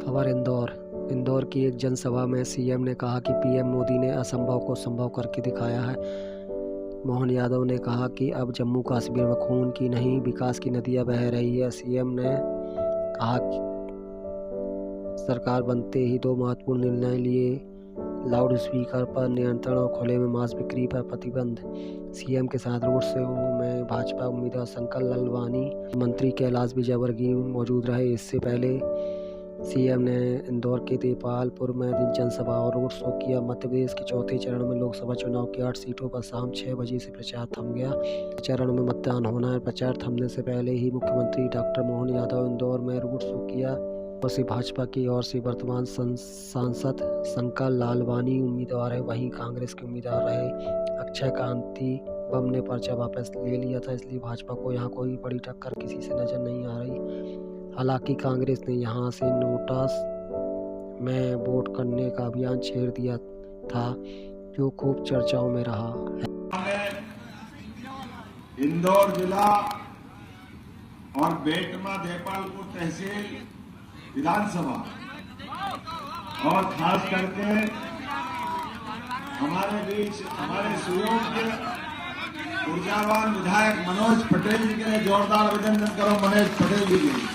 खबर इंदौर की एक जनसभा में सीएम ने कहा कि पीएम मोदी ने असंभव को संभव करके दिखाया है। मोहन यादव ने कहा कि अब जम्मू कश्मीर में खून की नहीं विकास की नदियां बह रही है। सीएम ने कहा कि सरकार बनते ही 2 महत्वपूर्ण निर्णय लिए, लाउड स्पीकर पर नियंत्रण और खुले में मांस बिक्री पर प्रतिबंध। सीएम के साथ रोड शो में भाजपा उम्मीदवार शंकर लालवानी, मंत्री कैलाश विजयवर्गीय मौजूद रहे। इससे पहले सीएम ने इंदौर के देपालपुर में जनसभा और रोड शो किया। मध्य प्रदेश के चौथे चरण में लोकसभा चुनाव की 8 सीटों पर शाम 6 बजे से प्रचार थम गया। चरण में मतदान होना है। प्रचार थमने से पहले ही मुख्यमंत्री डॉक्टर मोहन यादव इंदौर में रोड शो किया। और से भाजपा की ओर से वर्तमान सांसद शंकर लालवानी उम्मीदवार है, वहीं कांग्रेस के उम्मीदवार रहे अक्षय कांति बम ने पर्चा वापस ले लिया था, इसलिए भाजपा को यहाँ कोई बड़ी टक्कर किसी से नजर नहीं आ रही। हालांकि कांग्रेस ने यहां से नोटास में वोट करने का अभियान छेड़ दिया था, जो खूब चर्चाओं में रहा है। इंदौर जिला और बेटमा देपालपुर तहसील विधानसभा और खास करके हमारे बीच हमारे सुयोग्य ऊर्जावान विधायक मनोज पटेल जी के लिए जोरदार अभिनंदन करो। मनोज पटेल जी के लिए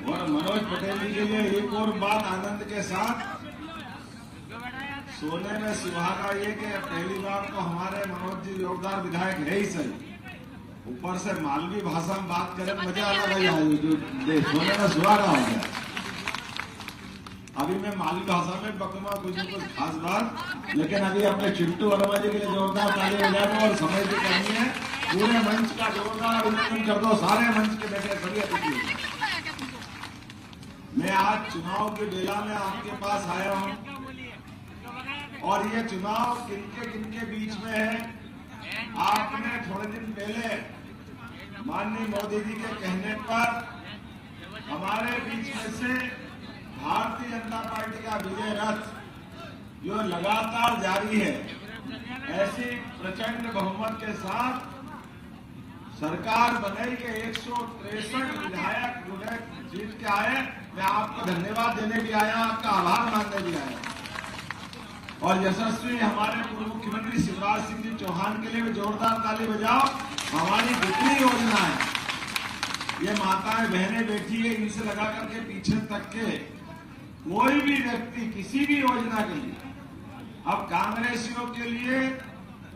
और मनोज पटेल जी के लिए एक और बात आनंद के साथ सोने में सुहागा ये कि पहली बार तो हमारे मनोज जी जोरदार विधायक है ही सही, ऊपर से मालवी भाषा में बात करें मजा अलग ही आएगी, सोने में सुहागा हो गया। अभी मैं मालवी भाषा में बकूंगा कुछ खास बात, लेकिन अभी अपने चिंटू वर्मा जी के लिए जोरदार ताली बजा दो और समय की कमी है, पूरे मंच का जोरदार अभिनंदन कर दो, सारे मंच के बैठे सभी अतिथि। मैं आज चुनाव की बेला में आपके पास आया हूं और ये चुनाव किनके बीच में है। आपने थोड़े दिन पहले माननीय मोदी जी के कहने पर हमारे बीच में से भारतीय जनता पार्टी का विजय रथ जो लगातार जारी है, ऐसी प्रचंड बहुमत के साथ सरकार बनाई के 163 विधायक जीत के आए। मैं आपको धन्यवाद देने भी आया, आपका आभार मानने भी आया। और यशस्वी हमारे पूर्व मुख्यमंत्री शिवराज सिंह जी चौहान के लिए भी जोरदार ताली बजाओ। हमारी जितनी योजना है, ये माताएं बहनें बैठी है, इनसे लगा करके पीछे तक के कोई भी व्यक्ति किसी भी योजना के लिए, अब कांग्रेसियों के लिए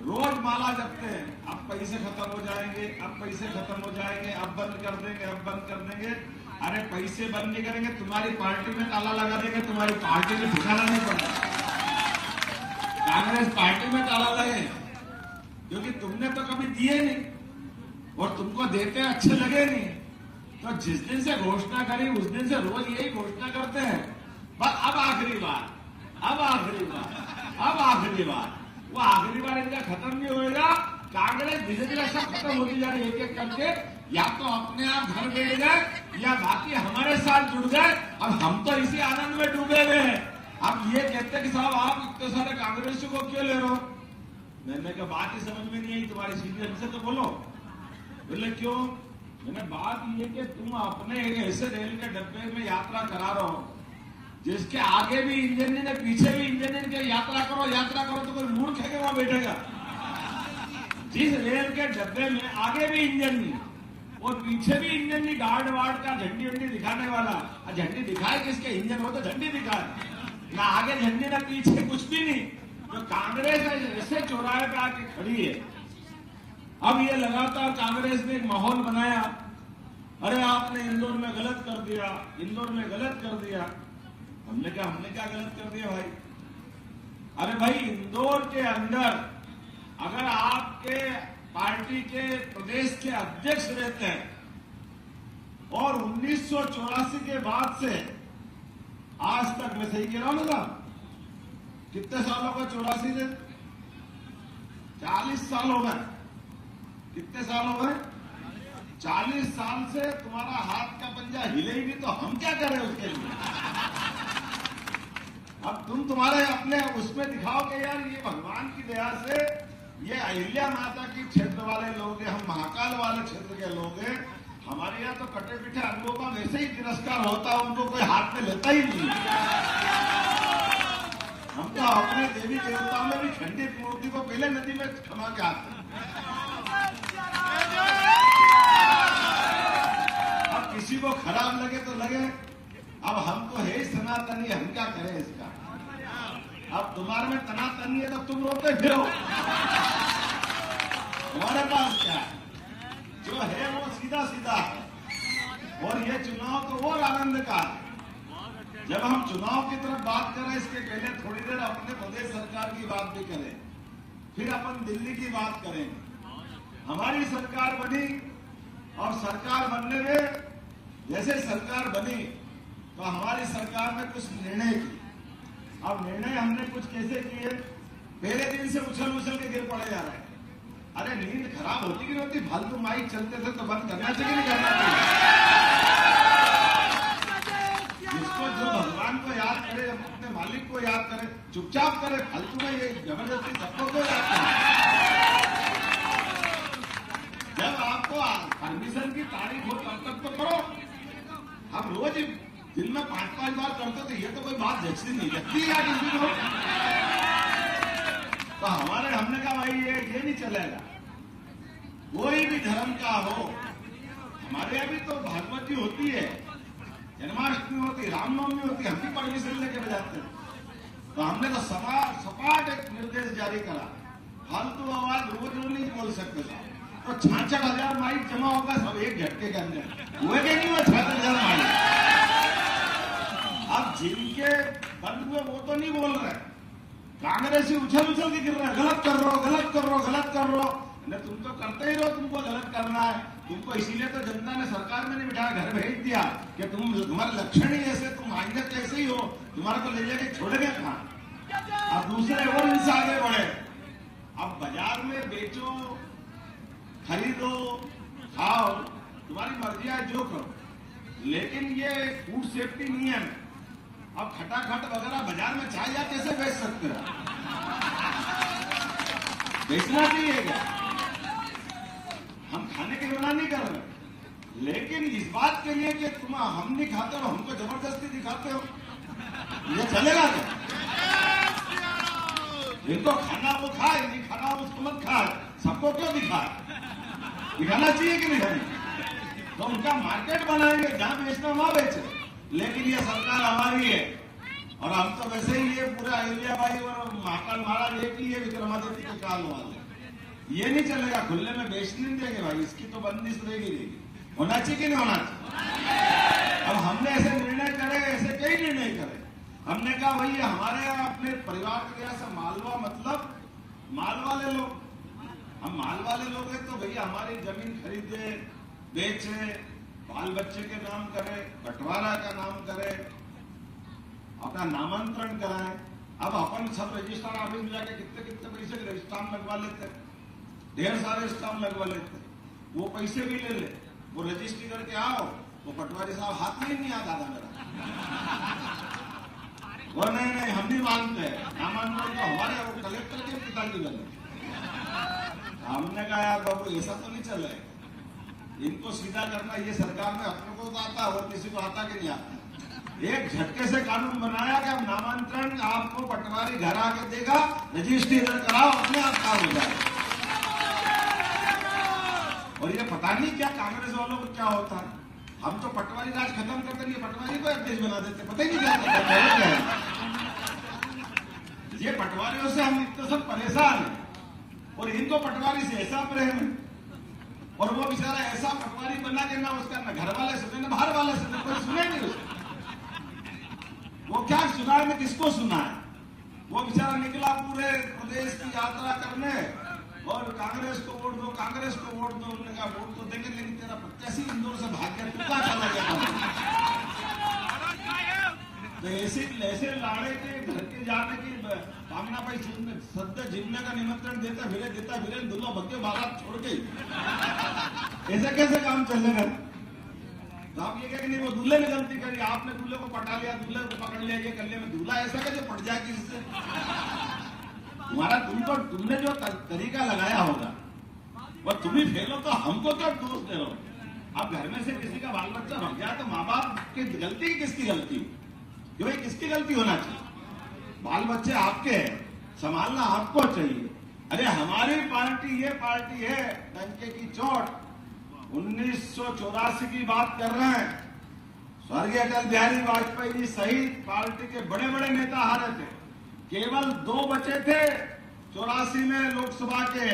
रोज माला जपते हैं, अब पैसे खत्म हो जाएंगे, अब पैसे खत्म हो जाएंगे, अब बंद कर देंगे, अब बंद कर देंगे। अरे पैसे बंद नहीं करेंगे, तुम्हारी पार्टी में ताला लगा देंगे, तुम्हारी पार्टी में ठिकाना नहीं पड़ता। कांग्रेस पार्टी में ताला लगे क्योंकि तुमने तो कभी दिए नहीं और तुमको देते अच्छे लगे नहीं, तो जिस दिन से घोषणा करी उस दिन से रोज यही घोषणा करते हैं, बस अब आखिरी बार, अब आखिरी बार, अब आखिरी बार। वो आखिरी बार इनका खत्म नहीं होएगा। कांग्रेस धीरे धीरे सब खत्म होती जा रही है, एक एक करके, या तो अपने आप घर बैठ जाए या बाकी हमारे साथ जुड़ जाए। अब हम तो इसी आनंद में डूबे हुए हैं। अब ये कहते कि साहब आप इतने सारे कांग्रेसियों को क्यों ले रहे हो? मैंने कहा बात ही समझ में नहीं आई तुम्हारी, सीधी हमसे तो बोलो। बोले क्यों? मैंने बात ये कि तुम अपने ऐसे रेल के डब्बे में यात्रा करा रहे हो जिसके आगे भी इंजन है, पीछे भी इंजन है, यात्रा करो तो कोई मूर्ख है कि वहां बैठेगा? जिस रेल के डब्बे में आगे भी इंजन नहीं और पीछे भी इंजन नहीं, गार्ड वार्ड का झंडी वंडी दिखाने वाला, झंडी दिखाए किसके? इंजन हो तो झंडी दिखाए, ना आगे झंडी ना पीछे कुछ भी नहीं। जो कांग्रेस ऐसे चौराहे पे आके खड़ी है। अब ये लगातार कांग्रेस ने एक माहौल बनाया, अरे आपने इंदौर में गलत कर दिया, इंदौर में गलत कर दिया। हमने क्या गलत कर दिया भाई? अरे भाई इंदौर के अंदर अगर आपके पार्टी के प्रदेश के अध्यक्ष रहते हैं और 1984 के बाद से आज तक, मैं सही कह रहा हूं ना, कितने सालों का 84 से 40 साल हो गए। कितने साल हो गए? 40 साल से तुम्हारा हाथ का पंजा हिले ही नहीं, तो हम क्या करें उसके लिए? अब तुम्हारे अपने उसमें दिखाओ कि यार ये भगवान की दया से ये अहिल्या माता की क्षेत्र वाले लोग हैं, हम महाकाल वाले क्षेत्र के लोग हैं, हमारे यहाँ तो कटे पिटे अंगों का वैसे ही तिरस्कार होता है, उनको कोई हाथ में लेता ही नहीं। हम तो अपने देवी देवताओं में भी खंडित मूर्ति को पहले नदी में थमा के आते हैं। अब किसी को खराब लगे तो लगे, अब हम तो है सनातनी, हम क्या करें इसका। अब तुम्हारे में तनातनी है तो तुम रोते फिरो, हमारे पास क्या है, जो है वो सीधा सीधा है। और ये चुनाव तो और आनंद का है। जब हम चुनाव की तरफ बात करें, इसके पहले थोड़ी देर अपने प्रदेश सरकार की बात भी करें, फिर अपन दिल्ली की बात करेंगे। हमारी सरकार बनी और सरकार बनने में जैसे सरकार बनी तो हमारी सरकार ने कुछ निर्णय किए। अब निर्णय हमने कुछ कैसे किए, पहले दिन से उछल उछल के गिर पड़े जा रहे हैं। अरे नींद खराब होती कि नहीं होती, फालतू माइक चलते थे तो बंद करना चाहिए नहीं करना चाहिए। जिसको जो भगवान को याद करे, अपने मालिक को याद करे, चुपचाप करे, फालतू में ये जबरदस्ती सबको क्यों याद करे। जब आपको परमिशन की तारीख हो तब तक तो करो। हम रोज दिन में 5-5 बार करते तो ये तो कोई बात जैसी नहीं लगती यार किसी को। तो हमने कहा भाई ये नहीं चलेगा, कोई भी धर्म का हो। हमारे यहाँ भी तो भागवत जी होती है, जन्माष्टमी होती है, रामनवमी होती है, हम भी परमिशन लेके बजाते हैं। तो हमने तो सपाट एक निर्देश जारी करा, फालतू आवाज रोज नहीं बोल सकते साहब। तो 66,000 माइक जमा होगा सब एक झटके के अंदर, हुए कि नहीं हुए 66,000 माइक। अब जिनके बंद हुए वो तो नहीं बोल रहे, कांग्रेसी उछल उछल के गिर रहे हैं, गलत कर रहे हो, गलत कर रहे हो, गलत कर रहे हो। तुम तो करते ही रहो, तुमको गलत करना है। तुमको इसीलिए तो जनता ने सरकार में नहीं बिठाया, घर भेज दिया कि तुम्हारे लक्षण ही ऐसे, तुम आइंदा कैसे ही हो, तुम्हारा तो ले जाके छोड़ेंगे कहां। अब दूसरे और इनसे आगे बढ़े, अब बाजार में बेचो, खरीदो, खाओ, तुम्हारी मर्जी है जो करो, लेकिन ये फूड सेफ्टी नियम, अब खटाखट वगैरह बाजार में चाय या कैसे बेच सकते हो, बेचना चाहिए क्या। हम खाने के लिए मना नहीं कर रहे, लेकिन इस बात के लिए कि तुम हम नहीं खाते हो, हमको जबरदस्ती दिखाते हो, ये चलेगा क्या। इनको खाना वो खाए, नहीं खाना उसको मत खाए, सबको क्यों दिखाए, दिखाना चाहिए कि नहीं। तो उनका मार्केट बनाएंगे, जहां बेचना वहां बेचे, लेकिन ये सरकार हमारी है। और हम तो वैसे ही ये पूरा अहिल्या बाई और महाकाल महाराज एक ही है, विक्रमादित्य के काल वाले, ये नहीं चलेगा, खुले में बेचने नहीं देंगे भाई, इसकी तो बंदिश रहेगी। होना चाहिए कि नहीं होना चाहिए। अब हमने ऐसे निर्णय करे, ऐसे कई निर्णय करे। हमने कहा भैया हमारे यहाँ अपने परिवार के यहाँ से मालवा, मतलब माल वाले लोग, हम माल वाले लोग हैं तो भैया हमारी जमीन खरीदे, बेचे, बाल बच्चे के नाम करे, बंटवारा का नाम करे, अपना नामांतरण कराए। अब अपन सब रजिस्ट्रार ऑफिस में जाके कितने कितने पैसे के रजिस्ट्रार लगवा लेते, ढेर सारे स्टाम्प लगवा लेते, वो पैसे भी ले ले, वो रजिस्ट्री करके आओ, वो पटवारी साहब हाथ में ही नहीं आता था मेरा, वो नहीं हम नहीं मानते, नामांतरण तो हमारे वो कलेक्टर के पिताजी बने। हमने कहा यार बाबू ऐसा तो नहीं चल रहा है, इनको सीधा करना ये सरकार में अपने को तो आता है और किसी को आता कि नहीं आता। एक झटके से कानून बनाया कि अब नामांतरण आपको पटवारी घर आके देगा, रजिस्ट्री कराओ, अपने आप काम हो जाए। और ये पता नहीं क्या कांग्रेस वालों को क्या होता है, हम तो पटवारी राज खत्म कर देंगे, पटवारी को अध्यक्ष बना देते, पता ही नहीं क्या करते हैं। ये पटवारियों से हम इतने सब परेशान हैं और इनको पटवारी से ऐसा प्रेम है, और वो बेचारा ऐसा पटवारी बना के ना उसका ना घर वाले सुने ना बाहर वाले सुने, कोई सुने नहीं उसको। वो क्या सुना है, किसको सुना है। वो बेचारा निकला पूरे प्रदेश की यात्रा करने और कांग्रेस को वोट दो, कांग्रेस को वोट दो। उन्होंने कहा वोट तो देंगे, लेकिन तेरा प्रत्याशी इंदौर से भाग गया, तू क्या चला गया। तो ऐसे लाड़े के घर के जाने की कामना भाई सद्य जिम्मे का निमंत्रण देता फिरे दुल्हा भक्के बारात छोड़ के, ऐसे कैसे काम चलेगा। तो आप ये कह नहीं वो दूल्हे ने गलती करी, आपने दूल्हे को पटा लिया, दूल्हे को पकड़ लिया, ये कर लिया, दूल्हा ऐसा कैसे पट जाए किससे। तुम्हारा तुमने जो तरीका लगाया होगा वो तुम ही फेल हो, तो हमको क्या दोष दे रहे हो। अब घर में से किसी का बाल बच्चा भाग गया तो माँ बाप की गलती किसकी गलती? क्यों किसकी गलती होना चाहिए? बाल बच्चे आपके हैं, संभालना आपको चाहिए। अरे हमारी पार्टी ये पार्टी है डंके की चोट। 1984 की बात कर रहे हैं, स्वर्गीय अटल बिहारी वाजपेयी जी सहित पार्टी के बड़े बड़े नेता हारे थे, केवल 2 बचे थे 84 में लोकसभा के,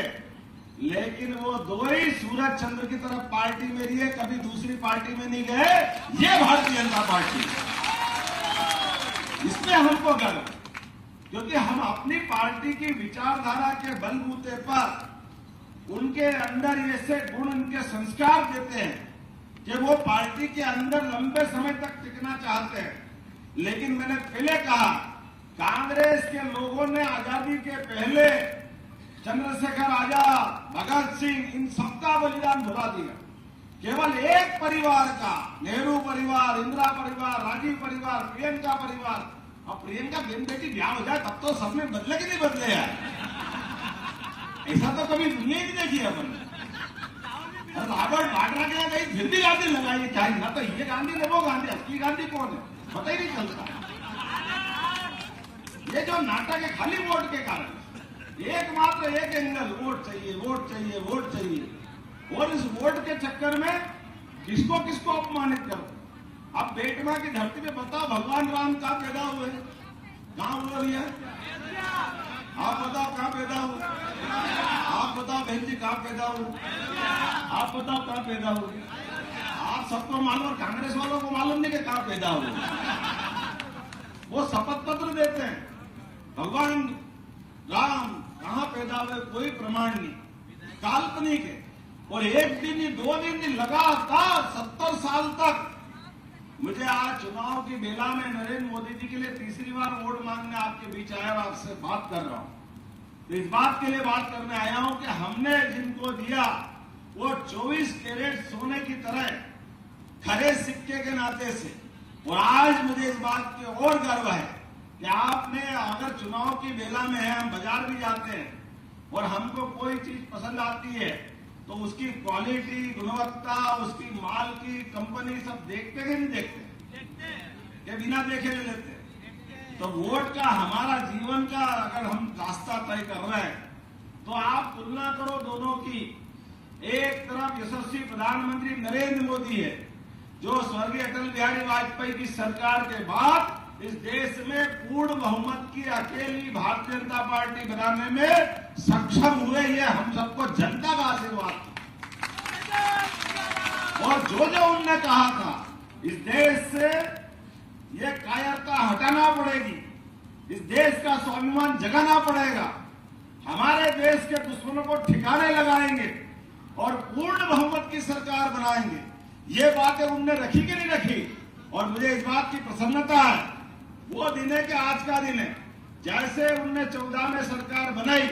लेकिन वो 2 ही सूरज चंद्र की तरफ पार्टी में रही है, कभी दूसरी पार्टी में नहीं गए। ये भारतीय जनता पार्टी, इसमें हमको गर्व, क्योंकि हम अपनी पार्टी की विचारधारा के बलबूते पर उनके अंदर ऐसे गुण, उनके संस्कार देते हैं कि वो पार्टी के अंदर लंबे समय तक टिकना चाहते हैं। लेकिन मैंने पहले कहा, कांग्रेस के लोगों ने आजादी के पहले चंद्रशेखर आजाद, भगत सिंह, इन सबका बलिदान भुला दिया। केवल एक परिवार का, नेहरू परिवार, इंदिरा परिवार, राजीव परिवार, प्रियंका परिवार। अब प्रियंका बहन बेटी ब्याह हो जाए तब तो सब में बदले कि नहीं बदले यार? ऐसा तो कभी दुनिया ही नहीं देखी है अपन। रॉबर्ट वाड्रा के यहाँ कहीं फिर भी गांधी लगाई क्या? ना तो ये गांधी ने वो गांधी, असली गांधी कौन है पता ही नहीं चलता। ये जो नाटक है खाली वोट के कारण, एकमात्र एक एंगल, वोट चाहिए, वोट चाहिए, वोट चाहिए। और इस वोट के चक्कर में किसको किसको अपमानित करो। अब बेटमा की धरती पे बताओ भगवान राम कहाँ पैदा हुए? कहाँ हुआ भैया? आप बताओ कहाँ पैदा हुए? आप बताओ बहन जी कहाँ पैदा हुए? आप बताओ कहाँ पैदा हुए? आप सबको मालूम और कांग्रेस वालों को मालूम नहीं कि कहाँ पैदा हुए। वो शपथ पत्र देते हैं, भगवान राम कहाँ पैदा हुए कोई प्रमाण नहीं, काल्पनिक है। और एक दिन ही 2 दिन ही लगातार 70 साल तक। मुझे आज चुनाव की बेला में नरेंद्र मोदी जी के लिए तीसरी बार वोट मांगने आपके बीच आया और आपसे बात कर रहा हूं। तो इस बात के लिए बात करने आया हूं कि हमने जिनको दिया वो 24 कैरेट सोने की तरह खरे सिक्के के नाते से। और आज मुझे इस बात की और गर्व है कि आपने, अगर चुनाव की बेला में है, हम बाजार भी जाते हैं और हमको कोई चीज पसंद आती है तो उसकी क्वालिटी, गुणवत्ता, उसकी माल की कंपनी सब देखते हैं नहीं देखते? कि बिना देखे ले लेते? तो वोट का हमारा जीवन का अगर हम रास्ता तय कर रहे हैं तो आप तुलना करो दोनों की। एक तरफ यशस्वी प्रधानमंत्री नरेंद्र मोदी है, जो स्वर्गीय अटल बिहारी वाजपेयी की सरकार के बाद इस देश में पूर्ण बहुमत की अकेली भारतीय जनता पार्टी बनाने में सक्षम हुए। ये हम सबको जनता का आशीर्वाद। और जो जो उनने कहा था, इस देश से ये कायरता हटाना पड़ेगी, इस देश का स्वाभिमान जगाना पड़ेगा, हमारे देश के दुश्मनों को ठिकाने लगाएंगे और पूर्ण बहुमत की सरकार बनाएंगे। ये बातें उनने रखी कि नहीं रखी? और मुझे इस बात की प्रसन्नता है, वो दिन है कि आज का दिन है। जैसे उनने 14 में सरकार बनाई,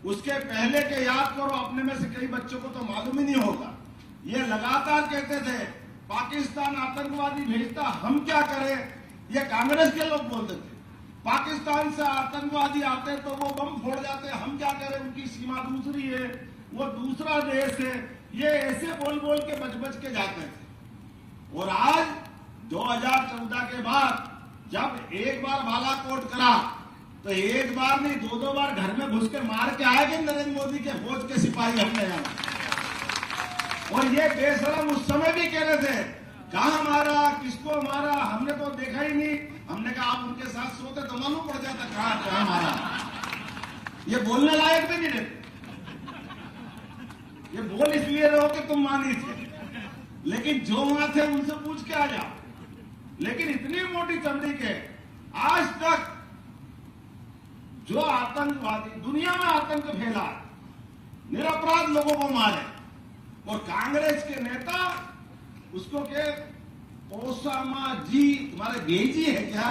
उसके पहले के याद करो, अपने में से कई बच्चों को तो मालूम ही नहीं होगा। ये लगातार कहते थे पाकिस्तान आतंकवादी भेजता, हम क्या करें? ये कांग्रेस के लोग बोलते थे। पाकिस्तान से आतंकवादी आते तो वो बम फोड़ जाते, हम क्या करें? उनकी सीमा दूसरी है, वो दूसरा देश है। ये ऐसे बोल बोल के बच के जाते थे। और आज 2014 के बाद जब एक बार बालाकोट करा तो एक बार नहीं 2-2 बार घर में घुस के मार के आए गए नरेंद्र मोदी के फौज के सिपाही हमने यहाँ। और ये बेशरम उस समय भी कह रहे थे, कहाँ मारा, किसको मारा, हमने तो देखा ही नहीं। हमने कहा आप उनके साथ सोते तो मालूम पड़ जाता कहाँ मारा। ये बोलने लायक भी नहीं रहते। ये बोल इसलिए रहो कि तुम मानी थे, लेकिन जो वहां थे उनसे पूछ के आ जाओ। लेकिन इतनी मोटी चमड़ी के आज तक जो आतंकवादी दुनिया में आतंक फैला, निरपराध लोगों को मारे, और कांग्रेस के नेता उसको के ओसामा जी, तुम्हारे बेजी है क्या?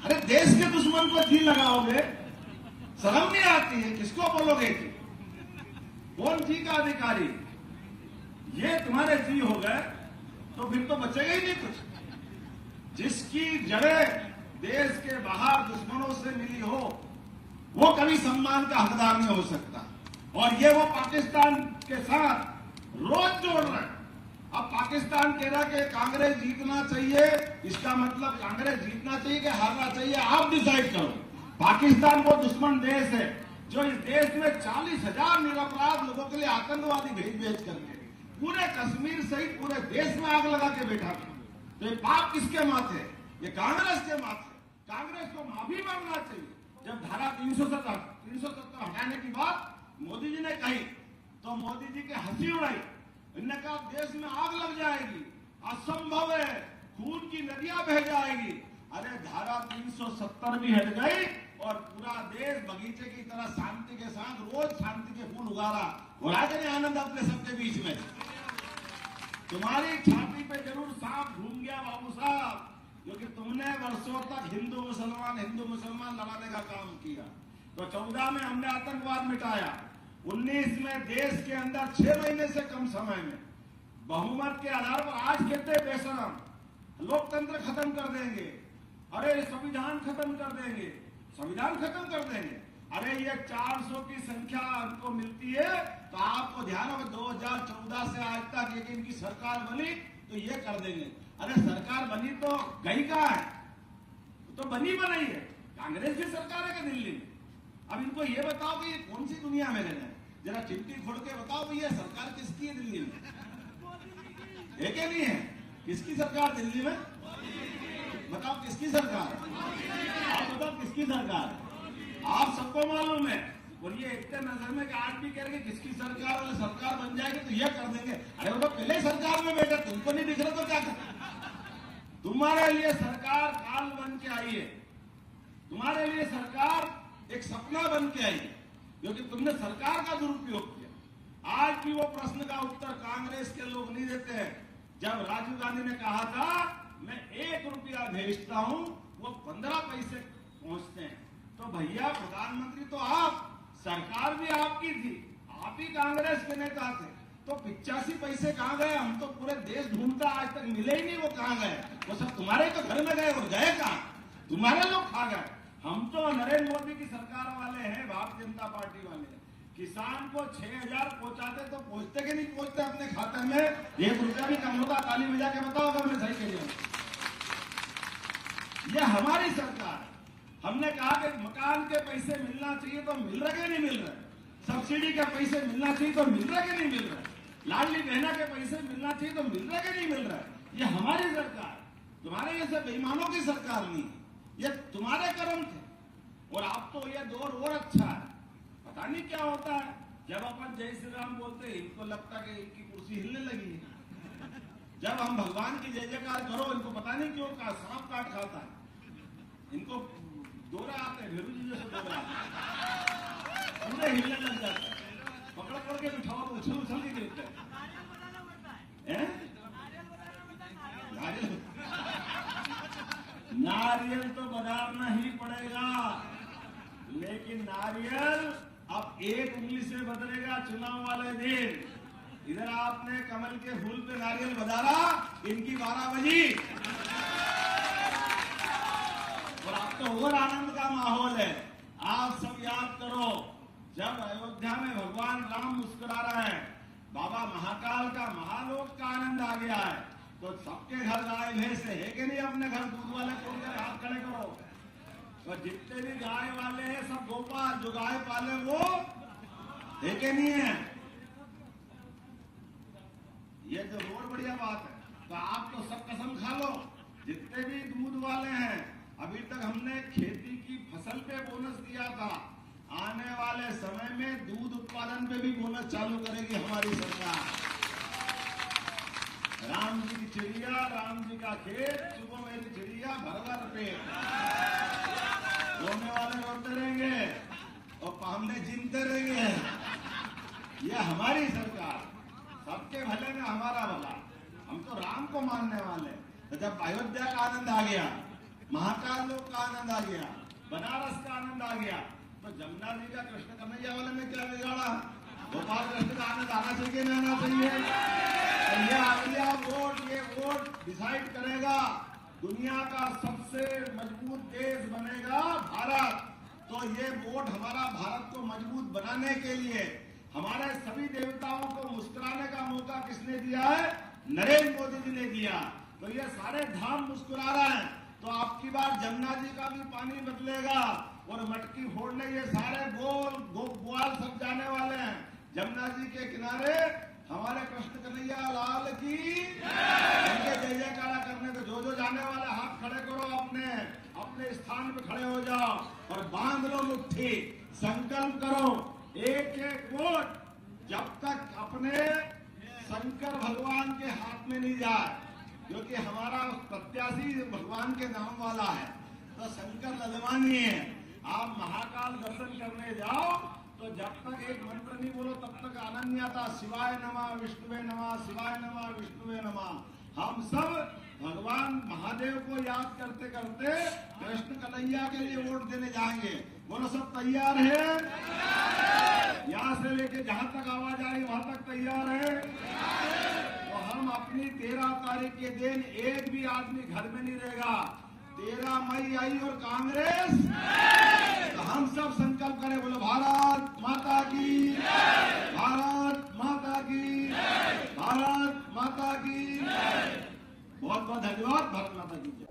अरे देश के दुश्मन को जी लगाओगे, शर्म नहीं आती है? किसको बोलोगे कि कौन जी का अधिकारी? ये तुम्हारे जी हो गए तो फिर तो बचेगा ही नहीं कुछ। जिसकी जड़ें देश के बाहर दुश्मनों से मिली हो, वो कभी सम्मान का हकदार नहीं हो सकता। और ये वो पाकिस्तान के साथ रोज जोड़ रहे हैं। अब पाकिस्तान कह रहा कि कांग्रेस जीतना चाहिए, इसका मतलब कांग्रेस जीतना चाहिए कि हारना चाहिए, आप डिसाइड करो। पाकिस्तान वो दुश्मन देश है जो इस देश में 40,000 निरपराध लोगों के लिए आतंकवादी भेज करके पूरे कश्मीर सहित पूरे देश में आग लगा के बैठा था। तो ये पाप किसके माथे? ये कांग्रेस के माथे। कांग्रेस को माफी मांगना चाहिए। जब धारा 370 हटाने की बात मोदी जी ने कही तो मोदी जी की हंसी उड़ाई। इन्होंने कहा देश में आग लग जाएगी, असंभव है, खून की नदियां बह जाएगी। अरे धारा 370 भी हट गई और पूरा देश बगीचे की तरह शांति के साथ रोज शांति के फूल उगा रहा। और आज आनंद अपने सबके बीच में। तुम्हारी छाती पे जरूर सांप घूम गया बाबू साहब, क्योंकि तुमने वर्षों तक हिंदू मुसलमान लड़ाने का काम किया। तो 14 में हमने आतंकवाद मिटाया, 19 में देश के अंदर 6 महीने से कम समय में बहुमत के आधार पर आज कहते बेशरम लोकतंत्र खत्म कर देंगे, अरे संविधान खत्म कर देंगे, संविधान खत्म कर देंगे। अरे ये 400 की संख्या हमको मिलती है तो आपको ध्यान हो 2014 से आज तक ये इनकी सरकार बनी तो ये कर देंगे। अरे सरकार बनी तो गई कहाँ है? तो बनी बनाई है, कांग्रेस की सरकार है कि दिल्ली में। अब इनको ये बताओ कि ये कौन सी दुनिया में रहना है, जरा चिट्ठी खोल के बताओ भैया सरकार किसकी है दिल्ली में? है क्या नहीं है? किसकी सरकार दिल्ली में? बताओ किसकी सरकार? आप बताओ किसकी सरकार? आप सबको मालूम है। और ये इतने नजर में कि आज भी कह रहे किसकी सरकार वाले सरकार बन जाएगी तो ये कर देंगे। अरे वो तो पहले सरकार में बैठे, तुमको नहीं दिख रहा तो क्या कर? तुम्हारे लिए सरकार काल बन के आई है, तुम्हारे लिए सरकार एक सपना बन के आई है, क्योंकि तुमने सरकार का दुरुपयोग किया। आज भी वो प्रश्न का उत्तर कांग्रेस के लोग नहीं देते हैं। जब राजीव गांधी ने कहा था मैं 1 रुपया भेजता हूं वो 15 पैसे पहुंचते हैं, तो भैया प्रधानमंत्री तो आप, सरकार भी आपकी थी, आप ही कांग्रेस के नेता थे, तो 85 पैसे कहां गए? हम तो पूरे देश ढूंढता आज तक मिले ही नहीं, वो कहां गए? वो सब तुम्हारे तो घर में गए और गए कहां? तुम्हारे लोग खा गए। हम तो नरेंद्र मोदी की सरकार वाले हैं, भारतीय जनता पार्टी वाले। किसान को 6,000 पहुंचाते तो पहुंचते कि नहीं पहुंचते अपने खाते में? 1 रुपया भी कम होता, ताली बजा के बताओ अगर मैं सही कह रहा हूं। ये हमारी सरकार है। हमने कहा कि मकान के पैसे मिलना चाहिए तो मिल रहे नहीं मिल रहे, सब्सिडी के पैसे मिलना चाहिए तो मिल रहे नहीं मिल रहे, लाडली बहना के पैसे मिलना चाहिए तो मिल रहे नहीं मिल रहे। ये हमारी सरकार, तुम्हारे जैसे बेईमानों की सरकार नहीं, ये तुम्हारे कर्म थे। और आप तो ये दौर और अच्छा है, पता नहीं क्या होता है जब अपन जय श्री राम बोलते हैं इनको लगता है कि इनकी कुर्सी हिलने लगी है। जब हम भगवान की जय जयकार करो इनको पता नहीं क्यों का सांप काट खाता है, इनको दौरे आते हैं, भेरू जी जैसे दौरे आते हैं, हिलने लग जाता है, पकड़ के बिठाओ तो उछल उछल के गिरते हैं। नारियल तो बजारना ही पड़ेगा, लेकिन नारियल अब 1 उंगली से बदलेगा चुनाव वाले दिन। इधर आपने कमल के फूल पे नारियल बजारा, इनकी 12 बजी और अब तो और आनंद का माहौल है। आप सब याद करो जब अयोध्या में भगवान राम मुस्कुरा रहे हैं, बाबा महाकाल का महालोक का आनंद आ गया है, तो सबके घर गाय भैंस है कि नहीं? अपने घर दूध वाले खोलकर हाथ खड़े करो। और जितने भी गाय वाले हैं सब गोपाल, जो गाय पाले वो है कि नहीं है? ये तो और बढ़िया बात है। तो आप तो सब कसम खा लो, जितने भी दूध वाले हैं, अभी तक हमने खेती की फसल पे बोनस दिया था, आने वाले समय में दूध उत्पादन पे भी बोनस चालू करेगी हमारी सरकार। राम जी की चिड़िया, राम जी का खेत, सुबह मेरी चिड़िया भर पेट, रोने वाले रोते रहेंगे और हमने जीते रहेंगे। ये हमारी सरकार, सबके भले में हमारा भला। हम तो राम को मानने वाले। तो जब अयोध्या का आनंद आ गया, महाकाल लोक का आनंद आ गया, बनारस का आनंद आ गया, तो जमुना जी का कृष्ण कन्हैया वाले में क्या बिगाड़ा? गोपाल कृष्ण का आनंद आना चाहिए नहीं आना चाहिए? ये अगला वोट, ये वोट डिसाइड करेगा। दुनिया का सबसे मजबूत देश बनेगा भारत, तो ये वोट हमारा भारत को मजबूत बनाने के लिए, हमारे सभी देवताओं को मुस्कुराने का मौका किसने दिया है? नरेंद्र मोदी जी ने दिया। तो ये सारे धाम मुस्कुरा रहे हैं, तो आपकी बार जमुना जी का भी पानी बदलेगा और मटकी फोड़ने ये सारे ग्वाल सब जाने वाले हैं। जमुना जी के किनारे हमारे कृष्ण कन्हैया लाल की उनके जय जयकारा करने को जो जाने वाले हाथ खड़े करो, अपने स्थान पे खड़े हो जाओ और बांध लो मुट्ठी, संकल्प करो एक एक वोट जब तक अपने शंकर भगवान के हाथ में नहीं जाए, क्योंकि हमारा प्रत्याशी भगवान के नाम वाला है, तो शंकर ललवानी है। आप महाकाल दर्शन करने जाओ तो जब तक एक मंत्र नहीं बोलो तब तक आनंद नहीं आता। शिवाय नमः, विष्णुवे नमः, शिवाय नमः, विष्णुवे नमः। हम सब भगवान महादेव को याद करते करते कृष्ण कन्हैया के लिए वोट देने जाएंगे। बोलो सब तैयार है? यहाँ से लेके जहाँ तक आवाज आ रही वहां तक तैयार है? तो हम अपनी 13 तारीख के दिन एक भी आदमी घर में नहीं रहेगा। 13 मई आई और कांग्रेस, तो हम सब संकल्प करें, बोलो भारत माता की, भारत माता की, भारत माता की। बहुत बहुत धन्यवाद। भारत माता की।